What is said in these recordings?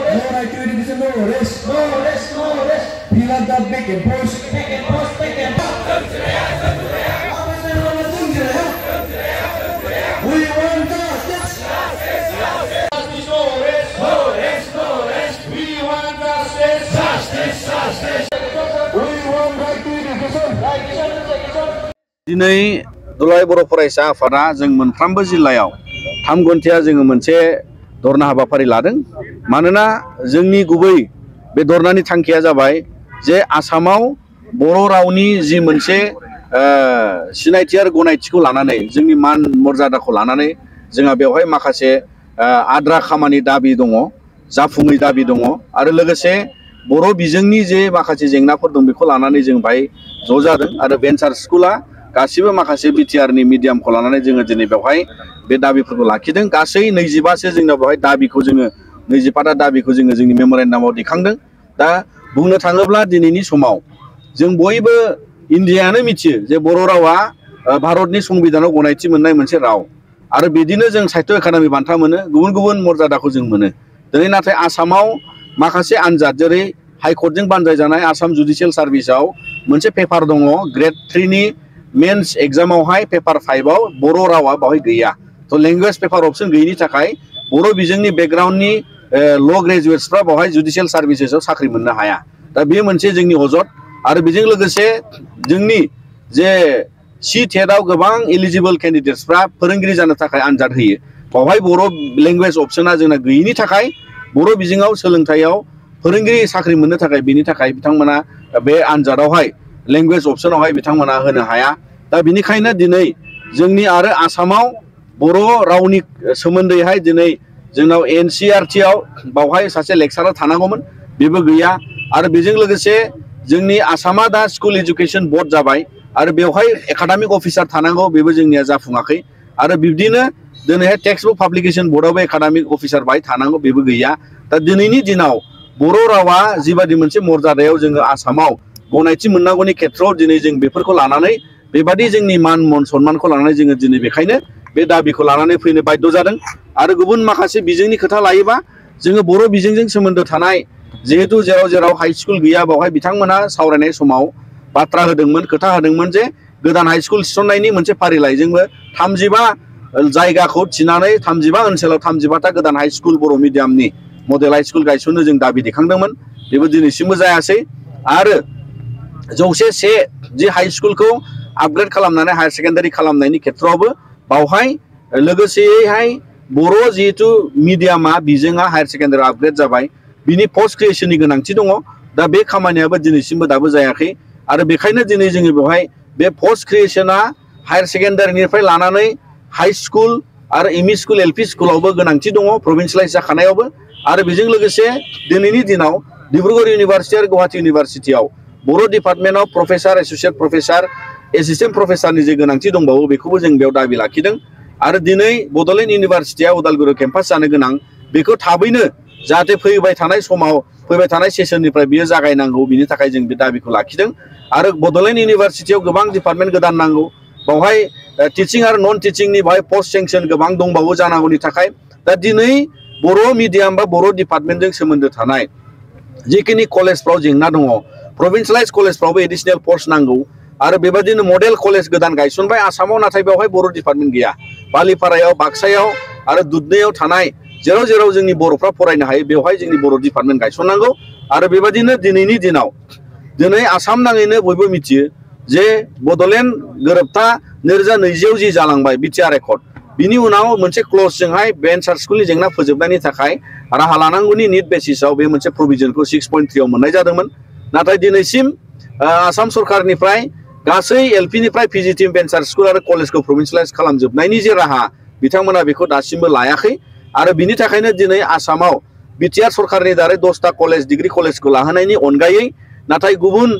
right to education, no rest. We want the big and post. We want justice. No rest. We want justice. We want right to education. दिनै दुलाराय बर' फरायसा आफादा जों मोनफ्रोमबो जिल्लायाव 3 घन्टाया जोङो मोनसे धरना हाबाफारि लादों। मानोना जोंनि गुबै बे धरनानि थांखिया जाबाय जे आसामाव बर' रावनि जि मोनसे सिनायथि आरो गनायथिखौ लानानै जोंनि मान मर्यादाखौ लानानै जोंहा बेवहाय माखासे आद्रा खामानि दाबि दङ, जाफुङै दाबि दङ आरो लोगोसे बर' बिजोंनि जे माखासे जेंनाफोर दं बेखौ लानानै जों बाहाय ज' जादों आरो भेन्सार स्कुला गासिबो माखासे बिटिआरनि मिडियामखौ लानानै जोङो दिनै बेवहाय बे दाबिफोरखौ लाखिदों। गासै 25सो जोंनाव बेवहाय दाबिखौ जोङो 25टा दाबिखौ जोङो जोंनि मेम'रेन्डामाव दिखांदों। दा बुंनो थाङोब्ला दिनैनि समाव जों बयबो इन्डियानो मिथियो जे बर' रावा भारतनि संबिधानाव गनायथि मोननाय मोनसे राव आरो बिदिनो जों साहित्य एकाडेमि बान्था मोनो, गुबुन गुबुन मर्यादाखौ जों मोनो। दिनै नाथाय आसामाव माखासे आनजाद जेरै हाइकर्टजों बानजायजानाय आसाम जुडिशियेल सार्भिसाव मोनसे पेपार दङ ग्रेड 3 नि मेन्स एग्जामावहाय पेपार 5आव बर' रावा बावहाय गैया। थ' लेंगुवेज पेपार अप्शन गैयिनि थाखाय बर' बिजोंनि बेकग्राउन्डनि ल' ग्रेजुवेट्सफ्रा बावहाय जुडिशियेल सार्भिसेसआव साख्रि मोननो हाया। दा बे मोनसे जोंनि अजद आरो बेजों लोगोसे जोंनि जे टेटआव गोबां एलिजिबल केन्डिडेट्सफ्रा फोरोंगिरि जानो थाखाय आनजाद होयो, बावहाय बर' लेंगुवेज अप्शना जोंना गैयिनि थाखाय बर' बिजोङाव सोलोंथायाव फोरोंगिरि साख्रि मोननो थाखाय बेनि थाखाय बिथांमोना बे आनजादावहाय लेंगुवेज अप्शनावहाय बिथांमोना होनो हाया। दा बिनिखायनो दिनै जोंनि आरो आसामाव बर' रावनि सोमोन्दैहाय दिनै जोंनाव NCERT-आव बावहाय सासे लेक्सारार थानांगौमोन, बेबो गैया आरो बेजों लोगोसे जोंनि आसामा दा स्कुल एजुकेशन बोर्ड जाबाय आरो बेवहाय एकाडेमिक अफिसार थानांगौ, बेबो जोंनिया जाफुङाखै आरो बिब्दिनो दिनैहाय text book publication बोर्डआवबो academic officer बाहाय थानांगौ, बेबो गैया। दा दिनैनि दिनाव बर' रावा जिबादि मोनसे मर्यादायाव जोङो आसामाव गनायथि मोननांगौनि खेथ्रआव दिनै जों बेफोरखौ लानानै बेबादि जोंनि मान सन्मानखौ लानानै जोङो दिनै बेखायनो बे दाबिखौ लानानै फैनो बाध्य जादों। आरो गुबुन माखासे बिजोंनि खोथा लायोबा जोङो बर' बिजोंजों सोमोन्दो थानाय जिहेतु जेराव हाइ स्कुल गैया बावहाय बिथांमोना सावरायनाय समाव बाथ्रा होदोंमोन, खोथा होदोंमोन जे गोदान हाइ स्कुल थिसननायनि मोनसे फारिलाइजोंबो 35 जायगाखौ थिनानै 35 ओनसोलाव 35टा गोदान हाइ स्कुल बर' मिडियामनि मडेल हाइ स्कुल गायसननो जों दाबि दैखांदोंमोन, बेबो दिनैसिमबो जायासै। आरो 101 जि हाइ स्कुलखौ आपग्रेड खालामनानै हायार सेकेन्डारि खालामनायनि खेथ्रआवबो बावहाय लोगोसेयैहाय बर' जिहेतु मिडियामा बिजोङा हायार सेकेन्डारि आपग्रेड जाबाय, बिनि पस्ट क्रिएशननि गोनांथि दङ। दा बे खामानियाबो दिनैसिमबो दाबो जायाखै आरो बेखायनो दिनै जोङो बेवहाय बे पस्ट क्रिएशना हायार सेकेन्डारिनिफ्राय लानानै हाइ स्कुल आरो एमइ स्कुल एलपि स्कुलावबो गोनांथि दङ, प्रभिन्सियेलाइज जाखानायावबो। आरो बेजों लोगोसे दिनैनि दिनाव डिब्रुगड़ इउनिभार्सिटि आरो गुवाहाटी इउनिभार्सिटियाव बर' डिपार्टमेन्टआव प्रफेसार, एस'सियेट प्रफेसार, एसिस्टेन्ट प्रफेसारनि जे गोनांथि दंबावो बेखौबो जों बेयाव दाबि लाखिदों। आरो दिनै बड'लेण्ड इउनिभार्सिटिया उदालगुरियाव केम्पास जानो गोनां, बेखौ थाबैनो जाहाथे फैबाय थानाय समाव फैबाय थानाय सेसननिफ्राय बियो जागायनांगौ, बिनि थाखाय जों बे दाबिखौ लाखिदों। आरो बड'लेण्ड इउनिभार्सिटियाव गोबां डिपार्टमेन्ट गोदान नांगौ, बावहाय टिचिं आरो नन टिचिंनि बाहाय पस्ट सेंक्सन गोबां दंबावो जानांगौनि थाखाय। दा दिनै बर' मिडियाम बा बर' डिपार्टमेन्टजों सोमोन्दो थानाय जिखिनि कलेजफ्राव जेंना दङ, प्रभिन्सियेलाइज कलेजफ्रावबो एडिशनेल फर्स नांगौ आरो बेबायदिनो मडेल कलेज गोदान गायसनबाय आसामाव, नाथाय बेवहाय बर' डिपार्टमेन्ट गैया। बालिपारायाव, बाक्सायाव आरो दुधनैयाव थानाय जेराव जोंनि बर'फ्रा फरायनो हायो बेवहाय जोंनि बर' डिपार्टमेन्ट गायसननांगौ। आरो बेबायदिनो दिनैनि दिनाव दिनै आसाम नाङैनो बयबो मिथियो जे बड'लेण्ड गोरोबथा 2020आव जि जालांबाय बिटिआर एकर्ड, बिनि उनाव मोनसे क्लजजोंहाय भेन्सार स्कुलनि जेंना फोजोबनायनि थाखाय राहा लानांगौनि निड बेसिसआव बे मोनसे प्रभिजनखौ 6.3आव मोननाय जादोंमोन। नाथाय दिनैसिम आसाम सरकारनिफ्राय गासै एलपिनिफ्राय पिजिटिम भेन्सार स्कुल आरो कलेजखौ प्रभिन्सियेलाइज खालामजोबनायनि जे राहा बिथांमोना बेखौ दासिमबो लायाखै। आरो बिनि थाखायनो दिनै आसामाव बिटिआर सरकारनि दारै 10टा कलेज डिग्री कलेजखौ लाहोनायनि अनगायै नाथाय गुबुन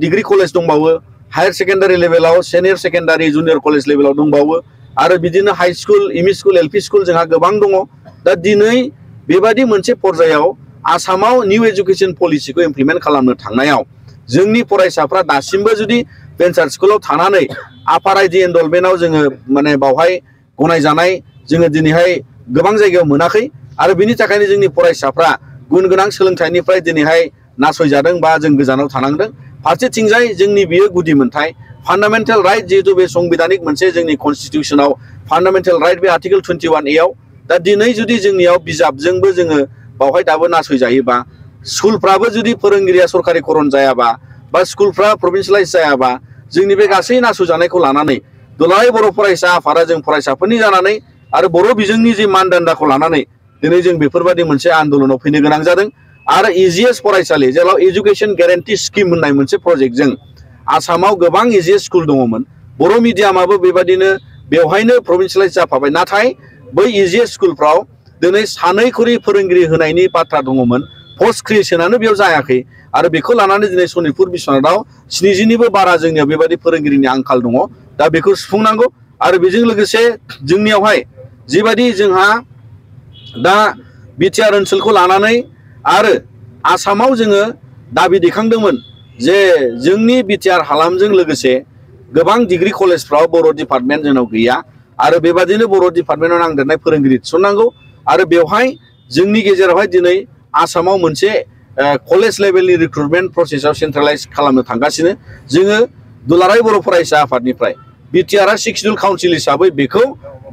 डिग्री कलेज दंबावो, हायार सेकेन्डारि लेभेलाव, सिनियर सेकेन्डारि, जुनियर कलेज लेभेलाव दंबावो आरो बिदिनो high school, ME school, LP school जोंहा गोबां दङ। दा दिनै बेबादि मोनसे पर्यायाव आसामाव निउ एजुकेशन पलिसिखौ इमप्लिमेन्ट खालामनो थांनायाव जोंनि फरायसाफ्रा दासिमबो जुदि भेन्सार स्कुलाव थानानै आपार आइडि एनरलमेन्टआव जोङो माने बावहाय गनायजानाय जोङो दिनैहाय गोबां जायगायाव मोनाखै आरो बिनि थाखायनो जोंनि फरायसाफ्रा गुन गोनां सोलोंथाइनिफ्राय दिनैहाय नासयजादों बा जों गोजानाव थानांदों फारसेथिंजाय जोंनि बियो गुदि मोनथाय फान्डामेन्टेल राइट जिहेतु बे संबिधानिक मोनसे जोंनि कनस्टिटिउसनाव फान्डामेन्टेल राइट बे आर्टिकल 21A दा दिनै जुदि जोंनियाव बिजाबजोंबो जोङो बावहाय दाबो नासयजायोबा स्कुलफ्राबो जुदि फोरोंगिरिया सरकारिकरन जायाबा बा स्कुलफ्रा प्रभिन्सियेलाइज जायाबा जोंनि बे गासै नासयजानायखौ लानानै दुलाराय बर' फरायसा आफादा जों फरायसाफोरनि जानानै आरो बर' बिजोंनि जे मानदान्दाखौ लानानै दिनै जों बेफोरबायदि मोनसे आन्दोलनाव फैनो गोनां जादों आरो EGS फरायसालि जेराव एजुकेशन ग्यारेन्टि स्किम होननाय मोनसे प्रजेक्टजों आसामाव गोबां EGS स्कुल दङमोन बर' मिडियामाबो बेबायदिनो बेवहायनो प्रभिन्सियेलाइज जाफाबाय नाथाय बै EGS स्कुलफ्राव दिनै सानैखुरि फोरोंगिरि होनायनि बाथ्रा दङमोन पस्ट क्रिएशनानो बेयाव जायाखै आरो बेखौ लानानै दिनै सनितपुर बिश्वनाथाव 70निबो बारा जोंनियाव बेबायदि फोरोंगिरिनि आंखाल दङ दा बेखौ सुफुंनांगौ आरो बेजों लोगोसे जोंनियावहाय जिबायदि जोंहा दा बिटिआर ओनसोलखौ लानानै आरो आसामाव जोङो दाबि दैखांदोंमोन जे जोंनि बिटिआर हालामजों लोगोसे गोबां डिग्री कलेजफ्राव बर' डिपार्टमेन्ट जोंनाव गैया आरो बेबादिनो बर' डिपार्टमेन्टआव नांदेरनाय फोरोंगिरि थिसननांगौ आरो बेवहाय जोंनि गेजेरावहाय दिनै आसामाव मोनसे कलेज लेभेलनि रिक्रुटमेन्ट प्रसेसआव सेन्ट्रेलाइज खालामनो थांगासिनो जोङो दुलाराय बर' फरायसा आफादनिफ्राय बिटिआरआ 6 शिड्युल काउन्सिल हिसाबै बेखौ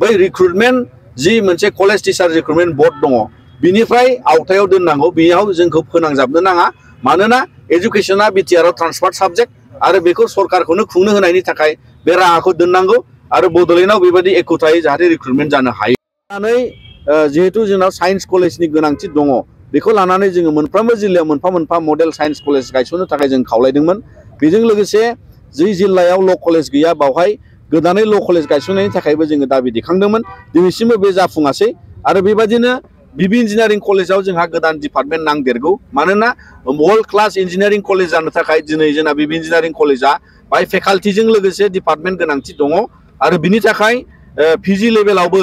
बै रिक्रुटमेन्ट जि मोनसे कलेज टिचार रिक्रुटमेन्ट बोर्ड दङ बिनिफ्राय आवथायाव दोननांगौ बेयाव जोंखौ फोनांजाबनो नाङा मानोना एजुकेशना बिटिआरआव ट्रान्सफार साबजेक्ट आरो बेखौ सरकारखौनो खुंनो होनायनि थाखाय बे राहाखौ दोननांगौ आरो बड'लेण्डआव बेबायदि एखुथायै जाहाथे रिक्रुटमेन्ट जानो हायो जिहेतु जोंनाव साइन्स कलेजनि गोनांथि दङ बेखौ लानानै जोङो मोनफ्रोमबो जिल्लायाव मोनफा मोनफा मडेल साइन्स कलेज गायसननो थाखाय जों खावलायदोंमोन बेजों लोगोसे जि जिल्लायाव ल' कलेज गैया बावहाय गोदानै ल' कलेज गायसननायनि थाखायबो जोङो दाबि दैखांदोंमोन दिनैसिमबो बे जाफुङासै आरो बेबायदिनो बिबि इन्जिनियारिं कलेजाव जोंहा गोदान डिपार्टमेन्ट नांदेरगौ मानोना वर्ल्ड क्लास इन्जिनियारिं कलेज जानो थाखाय दिनै जोंना बिबि इन्जिनियारिं कलेजा बाय फेकाल्टिजों लोगोसे डिपार्टमेन्ट गोनांथि दङ आरो बिनि थाखाय पिजि लेभेलावबो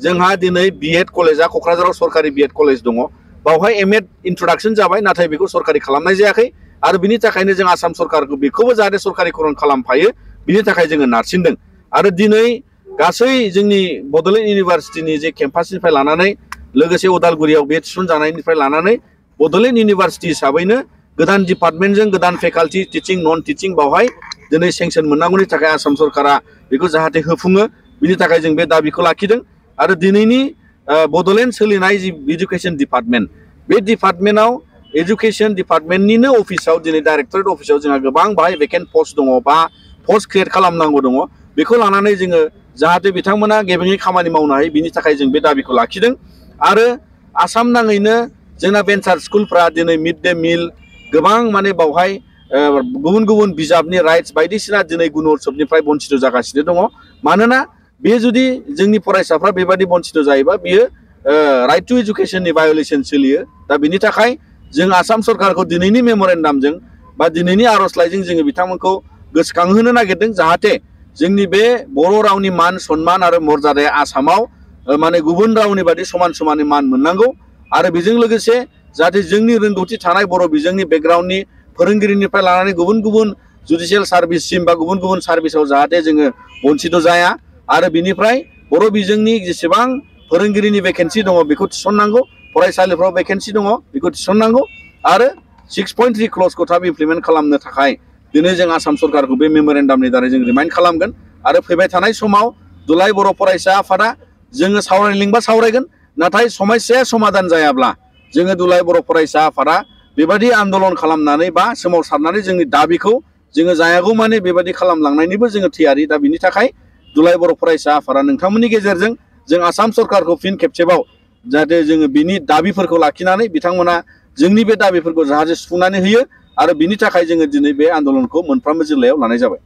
जोंहा दिनै बिएड कलेजा क'क्राझाराव सरकारि बिएड कलेज दङ बावहाय एमएड इन्ट्रडाक्सन जाबाय नाथाय बेखौ सरकारि खालामनाय जायाखै आरो बिनि थाखायनो जों आसाम सरकारखौ बेखौबो जाहाथे सरकारिकरन खालामफायो बिनि थाखाय जोङो नारसिनदों आरो दिनै गासै जोंनि बड'लेण्ड इउनिभारसिटिनि जे केम्पासनिफ्राय लानानै लोगोसे उदालगुरियाव बे थिसनजानायनिफ्राय लानानै बड'लेण्ड इउनिभारसिटि हिसाबैनो गोदान डिपार्टमेन्टजों गोदान फेकाल्टि टिचिं नन टिचिं बावहाय दिनै सेंसन मोननांगौनि थाखाय आसाम सरकारा बेखौ जाहाथे होफुङो बिनि थाखाय जों बे दाबिखौ लाखिदों आरो दिनैनि बड'लेण्ड सोलिनाय जि इडुकेसन डिपार्टमेन्ट बे डिपार्टमेन्टआव एजुकेशन डिपार्टमेन्टनिनो अफिसाव दिनै डाइरेक्टरेट अफिसाव जोंहा गोबां बाहाय भेकेन्ट पस्ट दङ बा पस्ट क्रिएट खालामनांगौ दङ बेखौ लानानै जोङो जाहाथे बिथांमोना गेबेङै खामानि मावनो हायो बिनि थाखाय जों बे दाबिखौ लाखिदों आरो आसाम नाङैनो जोंना भेन्सार स्कुलफ्रा दिनै मिड डे मिल गोबां माने बावहाय गुबुन गुबुन बिजाबनि राइट्स बायदिसिना दिनै गुनउत्सबनिफ्राय बन्चित जागासिनो दङ मानोना बे जुदि जोंनि फरायसाफ्रा बेबायदि बन्चित जायोबा बियो राइट टु एजुकेशननि भायलेसन सोलियो दा बिनि थाखाय जों आसाम सरकारखौ दिनैनि मेम'रेन्डामजों बा दिनैनि आर'जलाइजों जोङो बिथांमोनखौ गोसोखांहोनो नागिरदों जाहाथे जोंनि बे बर' रावनि मान सन्मान आरो मर्यादाया आसामाव माने गुबुन रावनि बादि समान समानै मान मोननांगौ आरो बेजों लोगोसे जाहाथे जोंनि रोंगौथि थानाय बर' बिजोंनि बेकग्राउन्डनि फोरोंगिरिनिफ्राय लानानै गुबुन गुबुन जुडिशियेल सार्भिससिम बा गुबुन गुबुन सार्भिसाव जाहाथे जोङो बन्चित जाया आरो बिनिफ्राय बर' बिजोंनि जेसेबां फोरोंगिरिनि भेकेन्सि दङ बेखौ थिसननांगौ फरायसालिफ्राव भेकेन्सि दङ बेखौ थिसननांगौ आरो 6.3 क्लजखौ थाब इमप्लिमेन्ट खालामनो थाखाय दिनै जों आसाम सरकारखौ बे मेम'रेन्डामनि दारै जों रिमाइन्ड खालामगोन आरो फैबाय थानाय समाव दुलाराय बर' फरायसा आफादा जोङो सावरायनो लिंबा सावरायगोन नाथाय समस्याया समाधान जायाब्ला जोङो दुलाराय बर' फरायसा आफादा बेबायदि आन्दलन खालामनानै बा सोमावसारनानै जोंनि दाबिखौ जोङो जायागौमानि बेबायदि खालामलांनायनिबो जोङो थियारि दा बिनि थाखाय दुलाराय बर' फरायसा आफादा नोंथांमोननि गेजेरजों जों आसाम सरकारखौ फिन खेबसेबाव जाहाथे जोङो बिनि दाबिफोरखौ लाखिनानै बिथांमोना जोंनि बे दाबिफोरखौ जाहाथे सुफुंनानै होयो आरो बिनि थाखाय जोङो दिनै बे आन्दलनखौ मोनफ्रोमबो जिल्लायाव लानाय जाबाय।